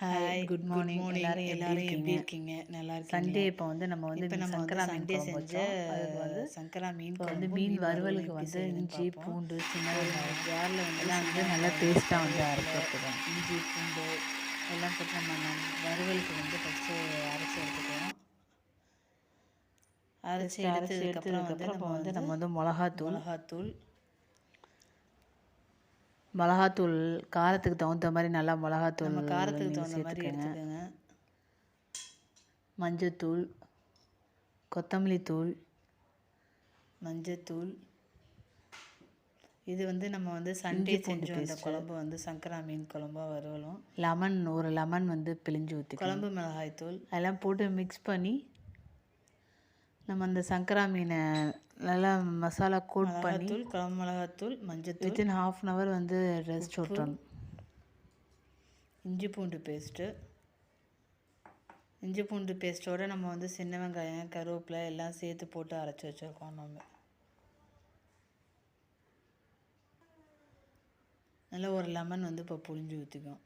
Hi, hi, good good morning. Morning. எல்லாரும் எப்படி எல்லாரும் எப்படி இருக்கீங்க? இருக்கீங்க? நல்லா சண்டே இருக்கீங்களா? இப்போ வந்து நம்ம வந்து இப்போ நம்ம வந்து சங்கரா மீன் சண்டே குழம்பு செஞ்ச வச்சோம். அதுக்கு வந்து சங்கரா மீன் இப்போ வந்து குழம்பு மீன் மீன் வறுவல் வறுவலுக்கு எப்படி வந்து செய்யுதுன்னு இஞ்சி, பார்ப்போம். பூண்டு, சின்ன ஒரு வெங்காயம் ஜாரில் வந்து எல்லாம் சின்ன வந்து நல்லா வெங்காயம், பேஸ்ட்டாக வந்து அரைச்சி கருவேப்பிலை, எடுத்துக்கணும். இஞ்சி, பூண்டு எல்லாம் போட்டு நம்ம வறுவலுக்கு வந்து ஃபஸ்ட்டு அரைச்சி எடுத்துக்குவோம். அரைச்சி எடுத்ததுக்கப்புறம் வந்து இப்போ வந்து நம்ம வந்து மிளகாத்தூள் மிளகாத்தூள் காரத்துக்கு தகுந்த மாதிரி நல்லா மிளகாத்தூள் நம்ம காரத்துக்கு நீங்கள் தகுந்த மாதிரி சேர்த்துக்கோங்க. எடுத்துக்கோங்க. மஞ்சத்தூள், கொத்தமல்லி தூள், மஞ்சத்தூள். இது வந்து நம்ம வந்து சண்டே செஞ்சோம். அந்த குழம்பு வந்து சங்கரா மீன் குழம்பா வறுவலும் ஒரு லெமன் வந்து பிழிஞ்சு ஊற்றிக்கணும். குழம்பு மிளகாய்த்தூள் அதெல்லாம் போட்டு மிக்ஸ் பண்ணி நம்ம அந்த சங்கரா மீனை நல்லா மசாலா கோட் பண்ணி குழம்பு மிளகாத்தூள், மஞ்சத்தூள், வித்தின் ½ hour வந்து ரெஸ்ட் விட்டணும். இஞ்சி பூண்டு பேஸ்ட்டோடு நம்ம வந்து சின்ன வெங்காயம், கருவேப்பிலை எல்லாம் சேர்த்து போட்டு அரைச்சி வச்சுருக்கோம். நம்ம நல்லா ஒரு லெமன் வந்து இப்போ புளிஞ்சு ஊற்றிக்கும்.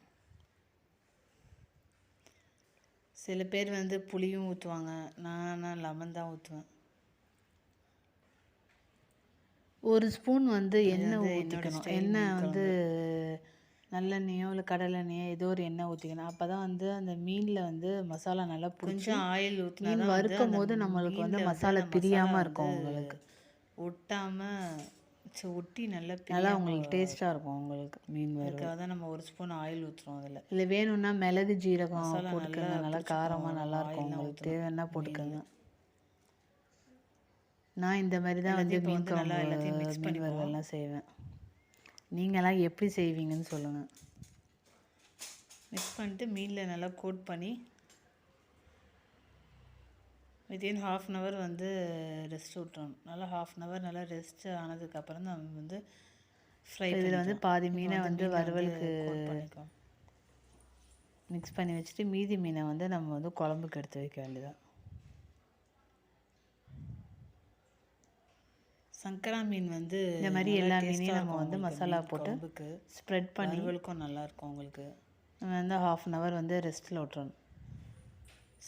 சில பேர் வந்து புளியும் ஊற்றுவாங்க, நான் லெமன் தான் ஊற்றுவேன். ஒரு ஸ்பூன் வந்து எண்ணெய் ஊற்றிக்கணும். எண்ணெய் வந்து நல்லெண்ணெயோ இல்லை கடலெண்ணெயோ ஏதோ ஒரு எண்ணெய் ஊற்றிக்கணும். அப்போ தான் வந்து அந்த மீனில் வந்து மசாலா நல்லா கொஞ்சம் ஆயில் ஊற்றினா மீன் வறுக்கும் போது நம்மளுக்கு வந்து மசாலா பிரியாமல் இருக்கும். உங்களுக்கு ஒட்டி நல்லா உங்களுக்கு டேஸ்ட்டாக இருக்கும். உங்களுக்கு மீன் அதுக்காக தான் நம்ம ஒரு ஸ்பூன் ஆயில் ஊற்றுறோம். அதில் இல்லை வேணும்னா மிளகு ஜீரகம் போட்டுக்கோங்க. நல்லா காரமாக நல்லாயிருக்கும். உங்களுக்கு தேவைன்னா போட்டுக்கோங்க. நான் இந்த மாதிரி தான் வந்து மீன் குழம்பு எல்லாத்தையும் மிக்ஸ் பண்ணி வறுவல்லாம் செய்வேன். நீங்களாம் எப்படி செய்வீங்கன்னு சொல்லுங்கள். மிக்ஸ் பண்ணிட்டு மீனில் நல்லா கோட் பண்ணி வித்தின் ½ hour வந்து ரெஸ்ட் விட்டுறணும். நல்லா ½ hour நல்லா ரெஸ்ட் ஆனதுக்கப்புறம் தான் நம்ம வந்து இதில் வந்து பாதி மீனை வந்து வறுவலுக்கு மிக்ஸ் பண்ணி வச்சுட்டு மீதி மீனை வந்து நம்ம வந்து குழம்புக்கு எடுத்து வைக்க வேண்டியதான். சங்கரா மீன் வந்து இந்த மாதிரி எல்லா மீனையும் நம்ம வந்து மசாலா போட்டு ஸ்ப்ரெட் பண்ணி வறுவலுக்கும் நல்லாயிருக்கும். உங்களுக்கு நம்ம வந்து ½ hour வந்து ரெஸ்ட்டில் விட்டுறணும்.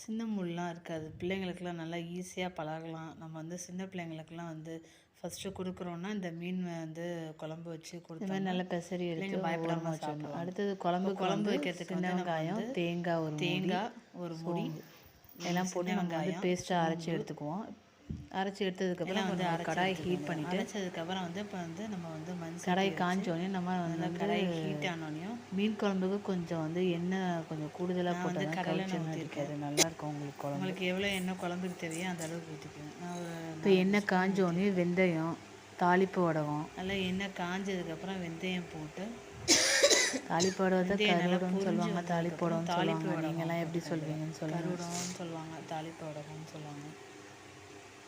சின்ன முள்லாம் இருக்காது. பிள்ளைங்களுக்கெல்லாம் நல்லா ஈஸியாக பழகலாம். நம்ம வந்து சின்ன பிள்ளைங்களுக்கெல்லாம் வந்து ஃபஸ்ட்டு கொடுக்குறோன்னா இந்த மீன் வந்து குழம்பு வச்சு கொடுத்தா நல்லா பெசரி எடுத்து பயப்படாமல் வச்சிடணும். அடுத்தது குழம்பு வைக்கிறதுக்கு சின்ன வெங்காயம், தேங்காய் ஒரு மூடி எல்லாம் போட்டு நம்ம வந்து பேஸ்ட்டாக அரைச்சி எடுத்துக்குவோம். அரைச்சி எடுத்ததுக்கப்புறம் வந்து கடாய் ஹீட் பண்ணிவிட்டு அரைச்சதுக்கப்புறம் வந்து இப்போ வந்து நம்ம வந்து கடாய் காஞ்சோடனே நம்ம வந்து கடாய் ஹீட் ஆனோடனையும் மீன் குழம்புக்கு கொஞ்சம் வந்து எண்ணெய் கொஞ்சம் கூடுதலாக போட்டு கடலை ஊற்றிருக்காது. நல்லாயிருக்கும் உங்களுக்கு குழம்பு. உங்களுக்கு எவ்வளோ எண்ணெய் குழம்புக்கு தேவையோ அந்த அளவுக்கு ஊற்றிக்குவேன். நான் இப்போ எண்ணெய் காஞ்சோடனே வெந்தயம், தாளிப்பு வடகம் நல்லா எண்ணெய் காஞ்சதுக்கப்புறம் வெந்தயம் போட்டு தாளிப்பு வடகத்தை கருவடம்னு சொல்லுவாங்க, தாளிப்பு வடகம்னு சொல்லுவாங்க. நீங்கள்லாம் எப்படி சொல்வீங்கன்னு சொல்லுவாங்க. கருவடகம்னு சொல்லுவாங்க, தாளிப்பு வடகம்னு சொல்லுவாங்க.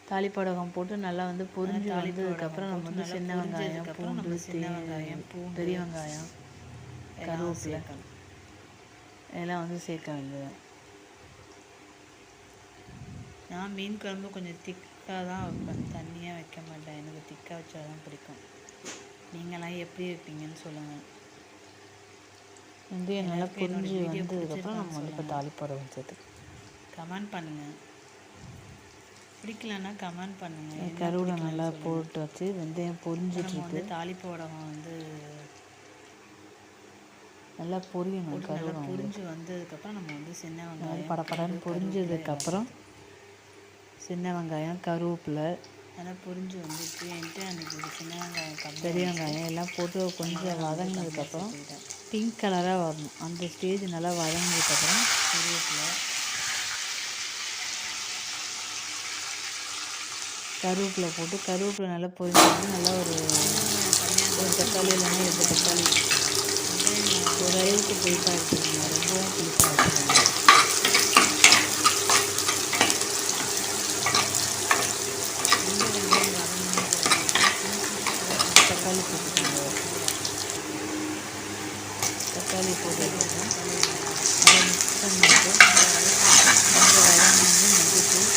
தாளிப்பு வடகம் போட்டு நல்லா வந்து பொரிஞ்சு வந்ததுக்கப்புறம் நம்ம வந்து சின்ன வெங்காயம், பூண்டு, பெரிய வெங்காயம், கருவேப்பிலை எல்லாம் வந்து சேர்க்க வேண்டியது. நான் மீன் குழம்பு கொஞ்சம் திக்காக தான் வைப்பேன், தண்ணியாக வைக்க மாட்டேன். எனக்கு திக்காக வச்சா தான் பிடிக்கும். நீங்களாம் எப்படி வைப்பீங்கன்னு சொல்லுங்கள். வந்து நல்லா பொரிஞ்சு வந்ததுக்கப்புறம் நம்ம வந்து இப்போ தாளிப்பு வடகம் சேர்த்து கமெண்ட் பண்ணுங்கள். பிடிக்கலன்னா கமெண்ட் பண்ணுங்கள். கருவேப்பிலை நல்லா போட்டு வச்சு வெந்தயம் பொரிஞ்சிட்டு தாளிப்பு வடகம் வந்து நல்லா பொரியணும். நல்லா பொரிஞ்சு வந்ததுக்கப்புறம் நம்ம வந்து சின்ன வெங்காயம் படப்படன்னு பொரிஞ்சதுக்கப்புறம் சின்ன வெங்காயம், கருவேப்பிலை நல்லா பொரிஞ்சு வந்துட்டு அன்றைக்கி சின்ன வெங்காயம், பெரிய வெங்காயம் எல்லாம் போட்டு கொஞ்சம் வதங்கினதுக்கப்புறம் பிங்க் கலராக வரணும். அந்த ஸ்டேஜ் நல்லா வதங்கினதுக்கப்புறம் கருவேப்பிலை போட்டு கருவேப்பிலை நல்லா பொரிஞ்சு நல்லா ஒரு தக்காளி இல்லைன்னா 2 தக்காளி ஓரளவுக்கு புளிப்பாக எடுத்துக்கோங்க. ரொம்பவும் புளிப்பாக எடுத்துக்கோங்க. தக்காளி போட்டுக்கோங்க. தக்காளி போட்டு அதை மிக்ஸ் பண்ணிவிட்டு கொஞ்சம் வதங்கி மஞ்சத்தூள்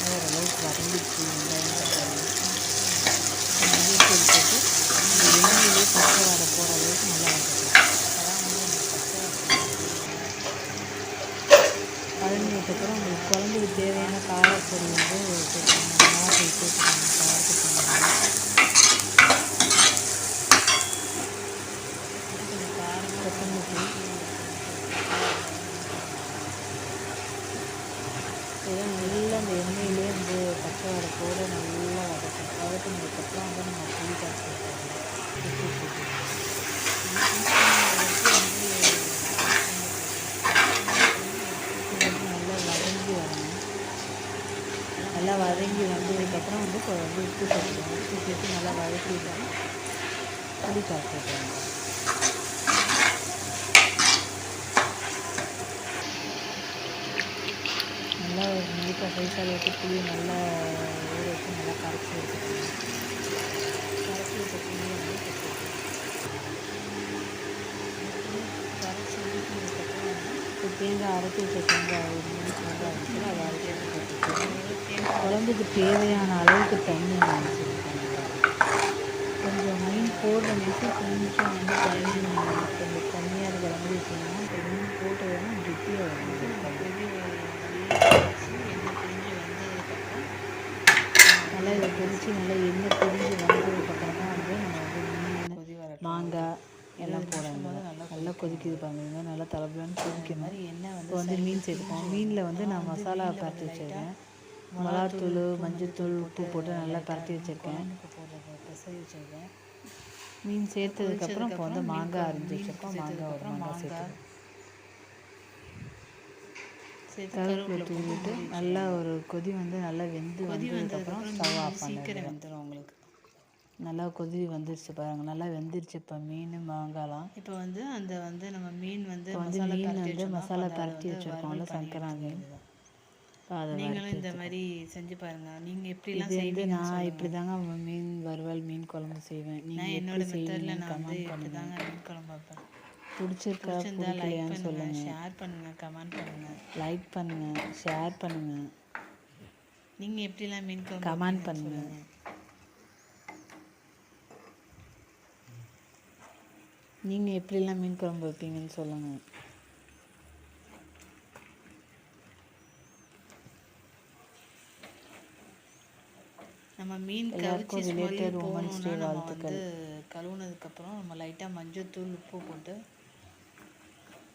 ஓரளவுக்கு பச்சை வாடை போகிற அளவுக்கு நல்லா வதக்கலாம். வதங்கினதுக்கப்புறம் உங்களுக்கு குழம்புக்கு தேவையான காரப்பொடி வந்து சேர்த்துக்கணும். மிளகாத்தூள் சேர்த்துக்கணும் காரத்துக்கு கொத்தமல்லி தூள் இதெல்லாம் நல்லா அந்த எண்ணெயிலே வந்து பச்சை வாடை போட நல்லா வதக்கணும். வதக்கினதுக்கப்புறம் வந்து நம்ம புளி கரைச்சி ஊற்றணும். உப்பு போட்டு இது வந்து நல்லா வதங்கி வரணும். நல்லா வதங்கி வந்ததுக்கப்புறம் வந்து உப்பு சேர்த்துக்கணும். உப்பு சேர்த்து நல்லா வதக்கிட்டு புளி கரைச்சி ஊற்றணும். நல்லா ஒரு நெல்லிக்காய் சைஸ் அளவுக்கு புளி நல்லா ஊற வச்சு நல்லா கரைச்சி எடுத்துக்கணும். கரைச்சி வச்ச புளியை வந்து கரைச்சி ஊற்றினதுக்கப்புறம் இப்போ தேங்காய் அரைச்சி வச்ச தேங்காய் ஒரு முழுசு தேங்காய் இருந்துச்சுன்னா அதை அரைச்சி எடுத்து போட்டுக்கணும். குழம்புக்கு தேவையான அளவுக்கு தண்ணி வச்சுருக்கோம். கொஞ்சம் மீன் போடுற நிமிஷம் கொஞ்சம் வந்து தண்ணி கொஞ்சம் கம்மியாக இருக்கிற மாதிரி வச்சிங்கன்னா இப்போ மீன் போட்டதுன்னா கெட்டியாக வரும். நல்லா இதை கொதித்து நல்லா எண்ணெய் பிரிஞ்சு வந்ததுக்கப்புறம் தான் வந்து நம்ம வந்து மீன் மாங்காய் எல்லாம் போடணும். நல்லா கொதிக்குது பாருங்க. நல்லா தலைப்பலான்னு கொதிக்கணும். இப்போ வந்து மீன் சேர்த்துப்போம். மீனில் வந்து நான் மசாலா பரட்டி வச்சுருக்கேன். மிளகாத்தூள் மஞ்சள்தூள் உப்பு போட்டு நல்லா பரட்டி வச்சுருக்கேன். மீன் சேர்த்ததுக்கப்புறம் இப்போ வந்து மாங்காய் அரிஞ்சு வச்சுருக்கோம். மாங்காய் கருவேப்பிலை தூவிட்டு நல்லா ஒரு கொதி வந்து நல்லா வந்ததுக்கப்புறம் ஸ்டவ் ஆஃப் சீக்கிரம் வெந்துடும் உங்களுக்கு. நல்லா கொதி வந்துருச்சு பாருங்கள். நல்லா வெந்துருச்சு இப்போ மீன் மாங்காய்லாம். இப்போ வந்து நம்ம மீன் வந்து மசாலா பரட்டி வச்சுருக்கோம்ல சங்கராங்க. நீங்களும் இந்த மாதிரி செஞ்சு பாருங்கள். நீங்கள் எப்படிலாம் செய்வீங்க? நான் இப்படி தாங்க மீன் வறுவல் மீன் குழம்பு செய்வேன். நீங்கள் என்னோட மெத்தடில் நான் வந்து இப்படி தாங்க மீன் குழம்பு வைப்பேன். பிடிச்சிருந்தா லைக் சொல்லுங்கள், ஷேர் பண்ணுங்கள், கமெண்ட் பண்ணுங்கள். லைக் பண்ணுங்கள், ஷேர் பண்ணுங்கள். நீங்கள் எப்படிலாம் மீன் குழம்பு கமெண்ட் பண்ணுங்கள். நீங்கள் எப்படிலாம் மீன் குழம்பு வைப்பீங்கன்னு சொல்லுங்கள். நம்ம மீன் கவிச்சி ரிலேட்டட் உமன்ஸ் டே வாழ்த்துக்கள். கழுவுனதுக்கப்புறம் நம்ம லைட்டாக மஞ்சள்தூள் உப்பு போட்டு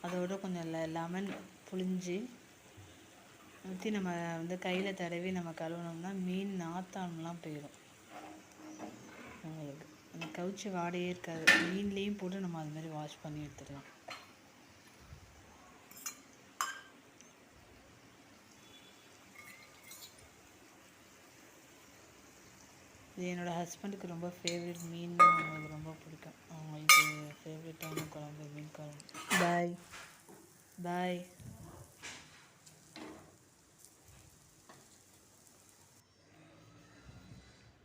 அதோட கொஞ்சம் லெமன் புளிஞ்சு ஊற்றி நம்ம வந்து கையில் தடவி நம்ம கழுவுனோம்னா மீன் நாத்தானெலாம் போயிடும். உங்களுக்கு அந்த கவுச்சி வாடையே இருக்காது. மீன்லேயும் போட்டு நம்ம அது மாதிரி வாஷ் பண்ணி எடுத்துக்கலாம். இது என்னோடய ஹஸ்பண்டுக்கு ரொம்ப ஃபேவரட் மீன். அவங்களுக்கு ரொம்ப பிடிக்கும். அவங்களுக்கு ஃபேவரட்டான குழம்பு மீன் குழம்பு. பாய்.